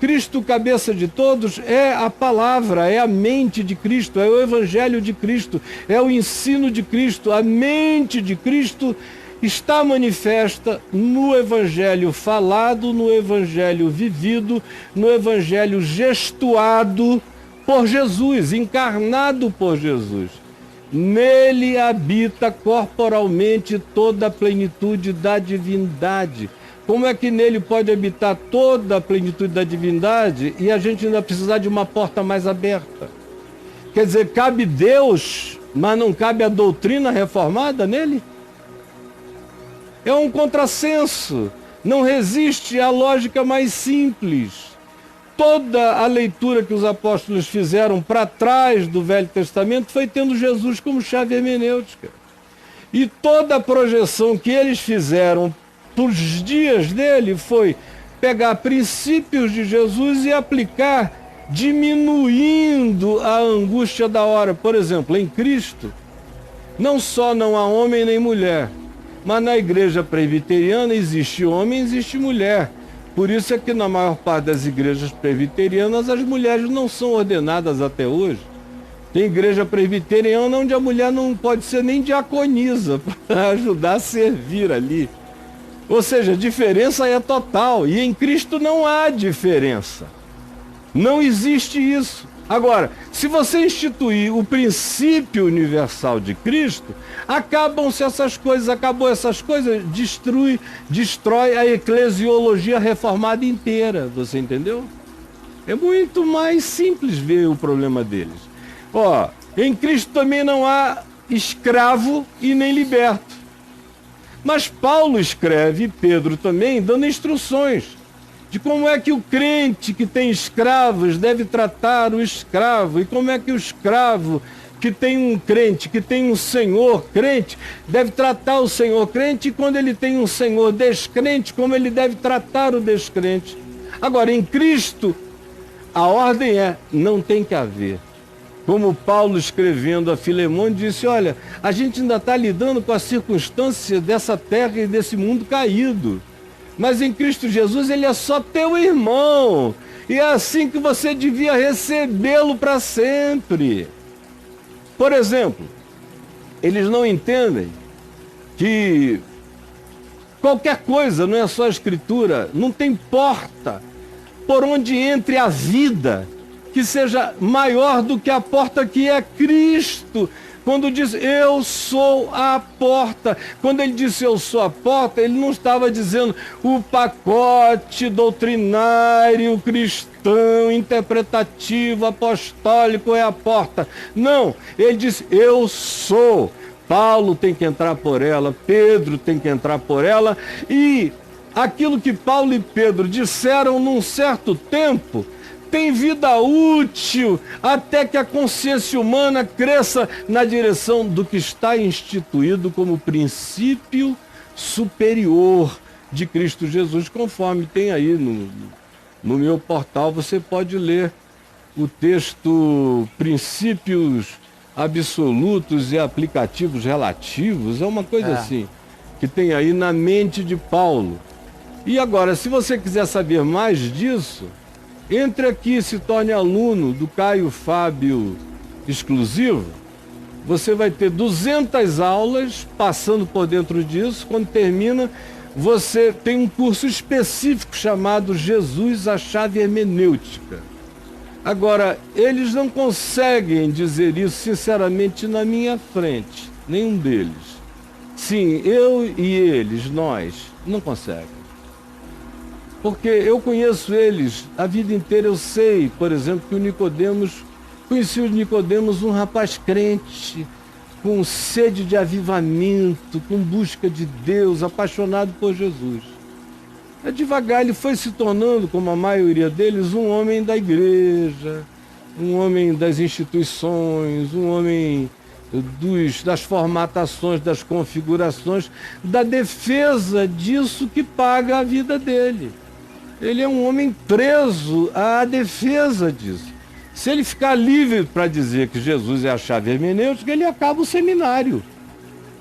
Cristo, cabeça de todos, é a palavra, é a mente de Cristo, é o evangelho de Cristo, é o ensino de Cristo. A mente de Cristo está manifesta no evangelho falado, no evangelho vivido, no evangelho gestuado por Jesus, encarnado por Jesus. Nele habita corporalmente toda a plenitude da divindade. Como é que nele pode habitar toda a plenitude da divindade e a gente ainda precisar de uma porta mais aberta? Quer dizer, cabe Deus, mas não cabe a doutrina reformada nele? É um contrassenso, não resiste à lógica mais simples. Toda a leitura que os apóstolos fizeram para trás do Velho Testamento foi tendo Jesus como chave hermenêutica. E toda a projeção que eles fizeram para os dias dele foi pegar princípios de Jesus e aplicar, diminuindo a angústia da hora. Por exemplo, em Cristo, não só não há homem nem mulher, mas na igreja presbiteriana existe homem, existe mulher. Por isso é que na maior parte das igrejas presbiterianas as mulheres não são ordenadas até hoje. Tem igreja presbiteriana onde a mulher não pode ser nem diaconisa para ajudar a servir ali. Ou seja, a diferença é total. E em Cristo não há diferença. Não existe isso. Agora, se você instituir o princípio universal de Cristo, acabam-se essas coisas, acabou essas coisas, destrói a eclesiologia reformada inteira, você entendeu? É muito mais simples ver o problema deles. Ó, em Cristo também não há escravo e nem liberto. Mas Paulo escreve, e Pedro também, dando instruções de como é que o crente que tem escravos deve tratar o escravo, e como é que o escravo que tem um crente, que tem um senhor crente, deve tratar o senhor crente, e quando ele tem um senhor descrente, como ele deve tratar o descrente. Agora, em Cristo, a ordem é, não tem que haver. Como Paulo, escrevendo a Filemão, disse, olha, a gente ainda está lidando com as circunstâncias dessa terra e desse mundo caído. Mas em Cristo Jesus ele é só teu irmão. E é assim que você devia recebê-lo para sempre. Por exemplo, eles não entendem que qualquer coisa, não é só a Escritura, não tem porta por onde entre a vida que seja maior do que a porta que é Cristo. Quando diz, eu sou a porta. Quando ele disse, eu sou a porta, ele não estava dizendo o pacote doutrinário, cristão, interpretativo, apostólico é a porta. Não, ele disse, eu sou. Paulo tem que entrar por ela, Pedro tem que entrar por ela. E aquilo que Paulo e Pedro disseram num certo tempo, tem vida útil até que a consciência humana cresça na direção do que está instituído como princípio superior de Cristo Jesus, conforme tem aí no meu portal, você pode ler o texto Princípios Absolutos e Aplicativos Relativos, é uma coisa assim, que tem aí na mente de Paulo. E agora, se você quiser saber mais disso, entre aqui e se torne aluno do Caio Fábio Exclusivo. Você vai ter 200 aulas passando por dentro disso. Quando termina, você tem um curso específico chamado Jesus, a Chave Hermenêutica. Agora, eles não conseguem dizer isso sinceramente na minha frente, nenhum deles. Sim, eu e eles, nós, não conseguem. Porque eu conheço eles, a vida inteira eu sei, por exemplo, que o Nicodemos, conheci o Nicodemos um rapaz crente, com sede de avivamento, com busca de Deus, apaixonado por Jesus. Devagar ele foi se tornando, como a maioria deles, um homem da igreja, um homem das instituições, um homem das formatações, das configurações, da defesa disso que paga a vida dele. Ele é um homem preso à defesa disso. Se ele ficar livre para dizer que Jesus é a chave hermenêutica, ele acaba o seminário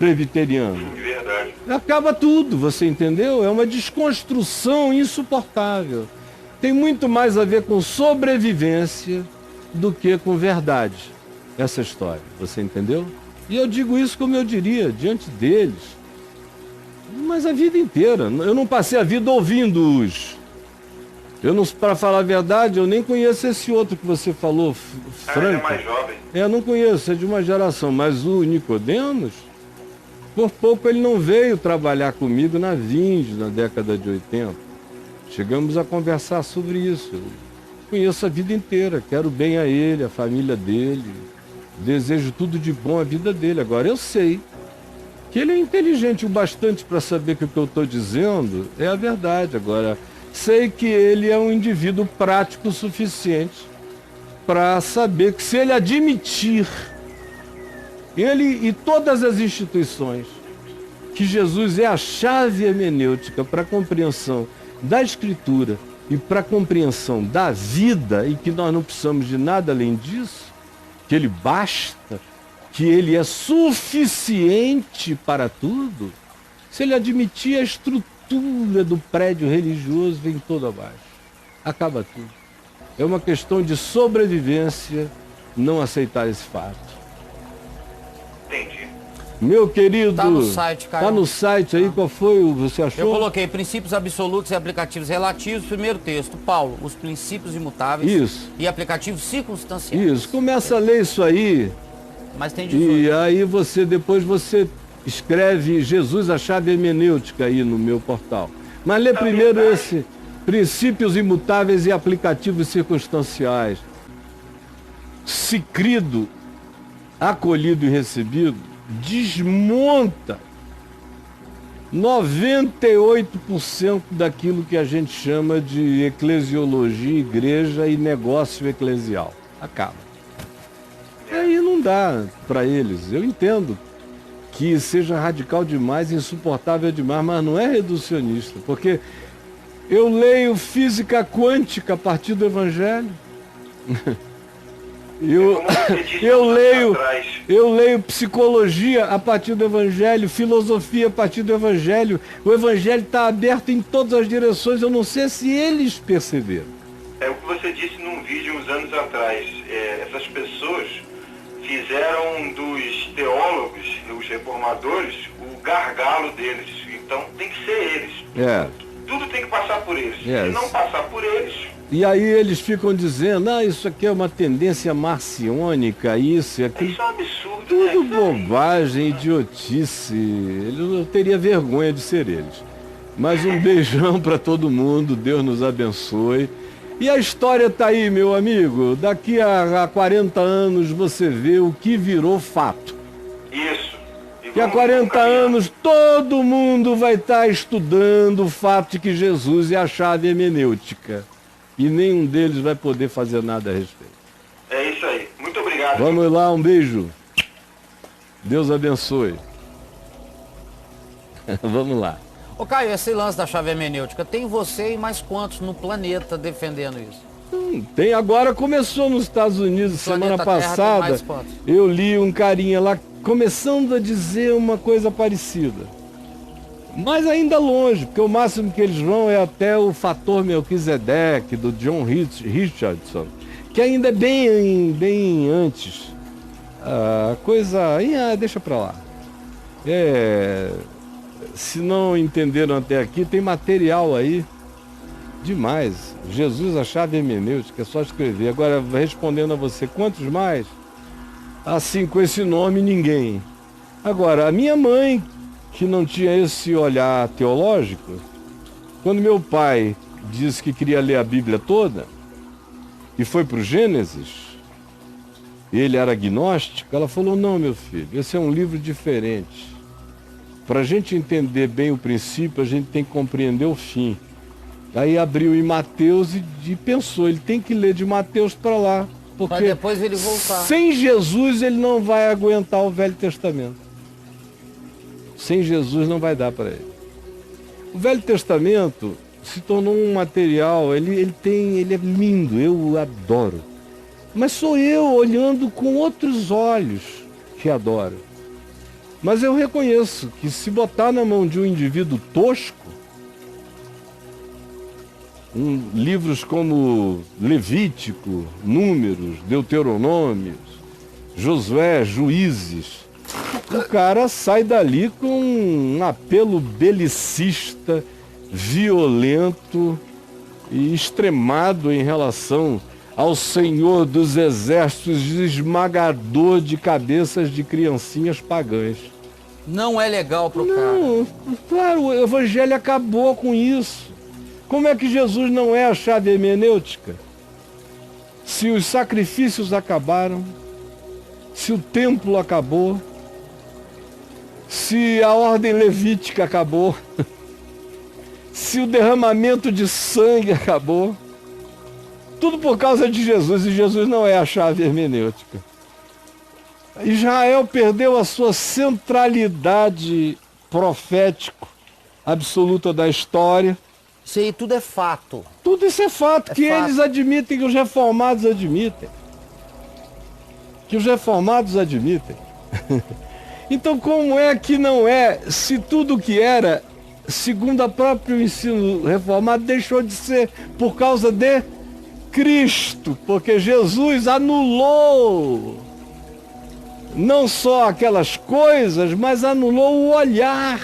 presbiteriano. Verdade. Acaba tudo, você entendeu? É uma desconstrução insuportável. tem muito mais a ver com sobrevivência do que com verdade, essa história. Você entendeu? E eu digo isso como eu diria, diante deles. Mas a vida inteira. Eu não passei a vida ouvindo-os. Para falar a verdade, eu nem conheço esse outro que você falou, Franco. Ele é mais jovem. Eu não conheço, é de uma geração. Mas o Nicodemos, por pouco ele não veio trabalhar comigo na Vindes, na década de 80. Chegamos a conversar sobre isso. Eu conheço a vida inteira, quero bem a ele, a família dele, desejo tudo de bom à vida dele. Agora, eu sei que ele é inteligente o bastante para saber que o que eu estou dizendo é a verdade. Agora, sei que ele é um indivíduo prático o suficiente para saber que se ele admitir, ele e todas as instituições, que Jesus é a chave hermenêutica para a compreensão da Escritura e para a compreensão da vida, e que nós não precisamos de nada além disso, que ele basta, que ele é suficiente para tudo, se ele admitir, a estrutura do prédio religioso vem toda abaixo. Acaba tudo. É uma questão de sobrevivência não aceitar esse fato. Entendi. Meu querido, tá no site, Caio. Tá no site aí, qual foi o você achou? Eu coloquei princípios absolutos e aplicativos relativos, primeiro texto, Paulo, os princípios imutáveis. Isso. E aplicativos circunstanciais. Isso, começa a ler isso aí. Mas tem 18. E aí depois você escreve Jesus, a chave hermenêutica aí no meu portal. Mas lê primeiro esse, princípios imutáveis e aplicativos circunstanciais. Se crido, acolhido e recebido, desmonta 98% daquilo que a gente chama de eclesiologia, igreja e negócio eclesial. Acaba. Aí não dá para eles. Eu entendo que seja radical demais, insuportável demais, mas não é reducionista, porque eu leio física quântica a partir do Evangelho. Eu leio psicologia a partir do Evangelho, filosofia a partir do Evangelho. O Evangelho está aberto em todas as direções, eu não sei se eles perceberam. É o que você disse num vídeo uns anos atrás. Essas pessoas fizeram dos teólogos, dos reformadores, o gargalo deles. Então tem que ser eles. Tudo tem que passar por eles. Se não passar por eles... E aí eles ficam dizendo, isso aqui é uma tendência marciônica, isso e aquilo. Isso é um absurdo, tudo né? Bobagem, idiotice. Eu teria vergonha de ser eles. Mas um beijão para todo mundo, Deus nos abençoe. E a história tá aí, meu amigo. Daqui a 40 anos você vê o que virou fato. Isso. Que há 40 anos todo mundo vai estar estudando o fato de que Jesus é a chave hermenêutica. E nenhum deles vai poder fazer nada a respeito. É isso aí. Muito obrigado. Vamos lá, um beijo. Deus abençoe. Vamos lá. Ô Caio, esse lance da chave hermenêutica, tem você e mais quantos no planeta defendendo isso? Tem, agora começou nos Estados Unidos, semana passada. Eu li um carinha lá começando a dizer uma coisa parecida. Mas ainda longe, porque o máximo que eles vão é até o fator Melquisedeque, do John Richardson, que ainda é bem antes. A coisa... deixa pra lá. Se não entenderam até aqui, tem material aí demais. Jesus, a chave hermenêutica, é só escrever. Agora, respondendo a você, quantos mais? Assim, com esse nome, ninguém. Agora, a minha mãe, que não tinha esse olhar teológico, quando meu pai disse que queria ler a Bíblia toda, e foi para o Gênesis, ele era agnóstico, ela falou, não, meu filho, esse é um livro diferente. Para a gente entender bem o princípio, a gente tem que compreender o fim. Aí abriu em Mateus e pensou, ele tem que ler de Mateus para lá, porque depois ele voltar. Sem Jesus ele não vai aguentar o Velho Testamento. Sem Jesus não vai dar para ele. O Velho Testamento se tornou um material, ele é lindo, eu adoro. Mas sou eu olhando com outros olhos que adoro. Mas eu reconheço que se botar na mão de um indivíduo tosco, livros como Levítico, Números, Deuteronômios, Josué, Juízes. O cara sai dali com um apelo belicista, violento e extremado em relação ao Senhor dos Exércitos, esmagador de cabeças de criancinhas pagãs. Não é legal pro cara. Não, claro, o Evangelho acabou com isso. Como é que Jesus não é a chave hermenêutica? Se os sacrifícios acabaram, se o templo acabou, se a ordem levítica acabou, se o derramamento de sangue acabou, tudo por causa de Jesus, e Jesus não é a chave hermenêutica. Israel perdeu a sua centralidade profético absoluta da história. Isso aí tudo é fato. Tudo isso é fato, que fato. eles admitem, que os reformados admitem. Que os reformados admitem. Então como é que não é, se tudo que era, segundo o próprio ensino reformado, deixou de ser por causa de Cristo, porque Jesus anulou não só aquelas coisas, mas anulou o olhar,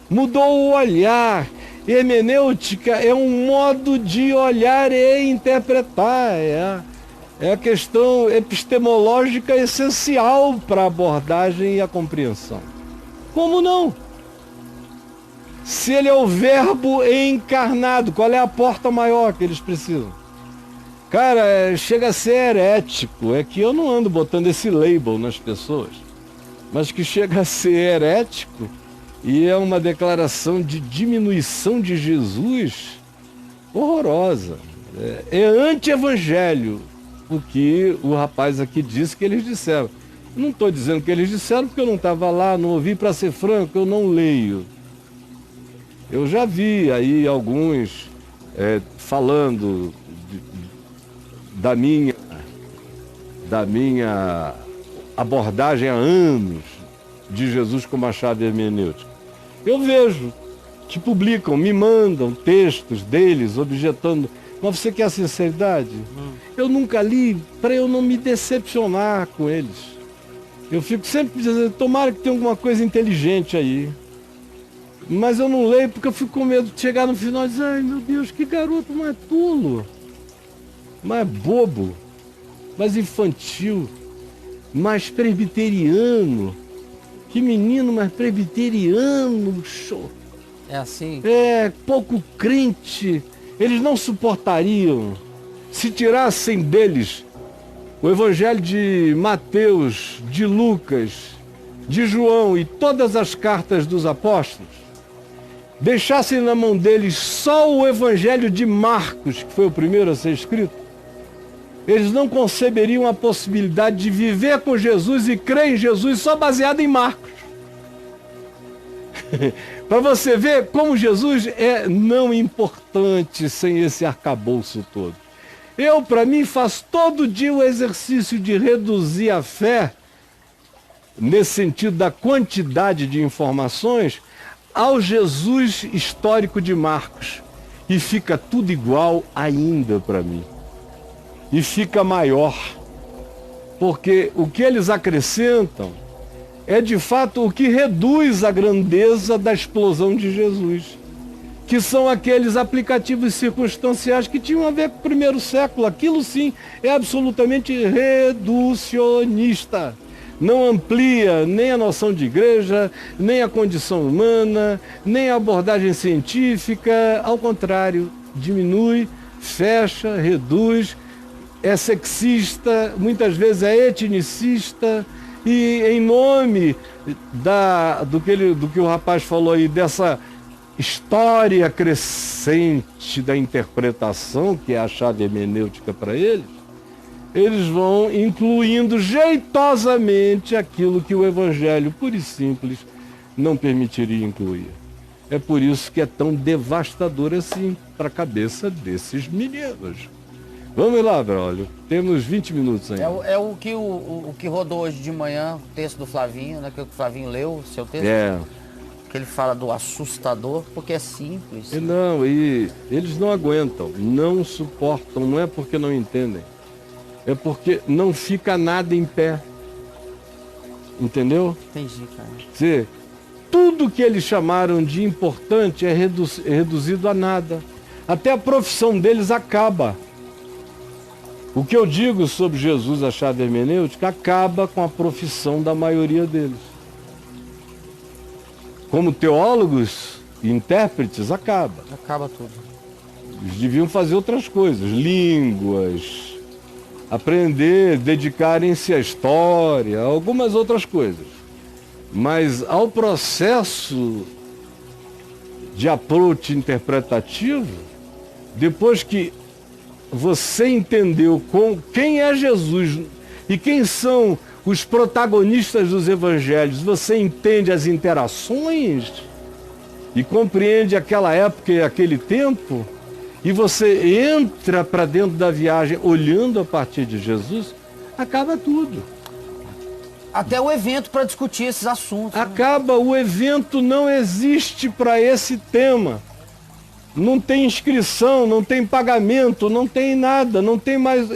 mudou o olhar. Hermenêutica é um modo de olhar e interpretar, é a questão epistemológica essencial para a abordagem e a compreensão. Como não? Se ele é o verbo encarnado, qual é a porta maior que eles precisam? Cara, chega a ser herético, é que eu não ando botando esse label nas pessoas, mas que chega a ser herético e é uma declaração de diminuição de Jesus horrorosa. É anti-evangelho o que o rapaz aqui disse que eles disseram. Não estou dizendo que eles disseram porque eu não estava lá, não ouvi, para ser franco, eu não leio. Eu já vi aí alguns falando da minha abordagem há anos de Jesus como a chave hermenêutica. Eu vejo que publicam, me mandam textos deles objetando, mas você quer sinceridade? Eu nunca li para eu não me decepcionar com eles. Eu fico sempre dizendo, tomara que tenha alguma coisa inteligente aí. Mas eu não leio porque eu fico com medo de chegar no final e dizer, ai meu Deus, que garoto mais tolo, mais bobo, mais infantil, mais presbiteriano. Que menino mais presbiteriano, show. É assim? Pouco crente. Eles não suportariam se tirassem deles o Evangelho de Mateus, de Lucas, de João e todas as cartas dos apóstolos, deixassem na mão deles só o Evangelho de Marcos, que foi o primeiro a ser escrito, eles não conceberiam a possibilidade de viver com Jesus e crer em Jesus só baseado em Marcos. Para você ver como Jesus é não importante sem esse arcabouço todo. Eu, para mim, faço todo dia o exercício de reduzir a fé, nesse sentido da quantidade de informações, ao Jesus histórico de Marcos. E fica tudo igual ainda para mim. E fica maior. Porque o que eles acrescentam é de fato o que reduz a grandeza da explosão de Jesus, que são aqueles aplicativos circunstanciais que tinham a ver com o primeiro século. Aquilo sim é absolutamente reducionista. Não amplia nem a noção de igreja, nem a condição humana, nem a abordagem científica. Ao contrário, diminui, fecha, reduz, é sexista, muitas vezes é etnicista. E em nome do que o rapaz falou aí, dessa história crescente da interpretação, que é a chave hermenêutica para eles vão incluindo jeitosamente aquilo que o Evangelho, puro e simples, não permitiria incluir. É por isso que é tão devastador assim para a cabeça desses meninos. Vamos lá, Braulio. Temos 20 minutos ainda. É o que rodou hoje de manhã, o texto do Flavinho, né? Que o Flavinho leu, seu texto. que ele fala do assustador, porque é simples. E eles não aguentam, não suportam, não é porque não entendem, é porque não fica nada em pé. Entendeu? Entendi, cara. Dizer, tudo que eles chamaram de importante é reduzido a nada. Até a profissão deles acaba. O que eu digo sobre Jesus, a chave hermenêutica, acaba com a profissão da maioria deles. Como teólogos e intérpretes, acaba. Acaba tudo. Eles deviam fazer outras coisas, línguas, aprender, dedicarem-se à história, algumas outras coisas. Mas ao processo de approach interpretativo, depois que você entendeu quem é Jesus e quem são os protagonistas dos evangelhos, você entende as interações e compreende aquela época e aquele tempo, e você entra para dentro da viagem olhando a partir de Jesus, acaba tudo. Até o evento para discutir esses assuntos. Acaba, o evento não existe para esse tema. Não tem inscrição, não tem pagamento, não tem nada, não tem mais...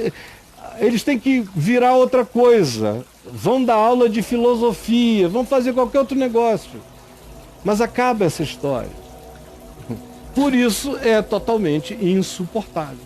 Eles têm que virar outra coisa. Vão dar aula de filosofia, vão fazer qualquer outro negócio. Mas acaba essa história. Por isso é totalmente insuportável.